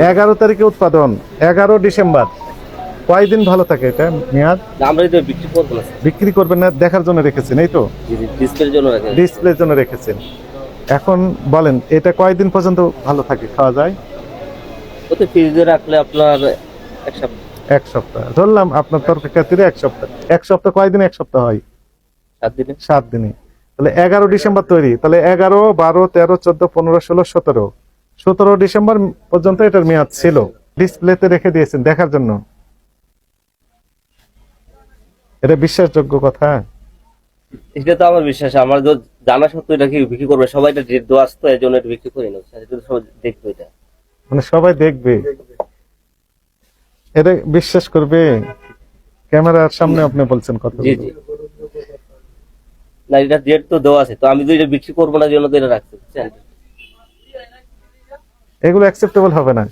11 তারিখে উৎপাদন, 11 ডিসেম্বর। কয়দিন ভালো থাকে এটা মেয়াদ? আমরা এটা বিক্রি করবো না, বিক্রি করবেন না, দেখার জন্য রেখেছেন, এই তো? ডিসপ্লের জন্য রাখেন। ডিসপ্লের জন্য রেখেছেন। এখন বলেন এটা কয়দিন পর্যন্ত ভালো থাকে, খাওয়া যায়? ওতে ফ্রিজে রাখলে আপনার এক সপ্তাহ। 1 সপ্তাহ ধরলাম, আপনার তরকারি খাতিরে 1 সপ্তাহ। 1 সপ্তাহ কয়দিন 1 সপ্তাহ হয়? 7 দিনে। 7 দিনে। তাহলে 11 ডিসেম্বর তৈরি, তাহলে 11, 12, 13, 14, 15, 16, 17, 17 ডিসেম্বর পর্যন্ত এটার মেয়াদ ছিল। ডিসপ্লেতে রেখে দিয়েছেন দেখার জন্য। এটা বিশ্বাসযোগ্য কথা? এটা তো আমার বিশ্বাস, আমার তো জানা সত্ত্বেও এটা কি বিক্রি করবে, সবাই এটা ডেট দেওয়া আসতো, এই জন্য এটা বিক্রি করি না। এটা তো সবাই দেখবে, এটা মানে সবাই দেখবে, এটা বিশ্বাস করবে? ক্যামেরার সামনে আপনি বলছেন কথা। জি জি। না, এটা ডেট তো দেওয়া আছে, তো আমি তো এটা বিক্রি করবো না, জন্য তো এটা রাখছি, বুঝছেন? এগুলো অ্যাকসেপ্টেবল হবে না।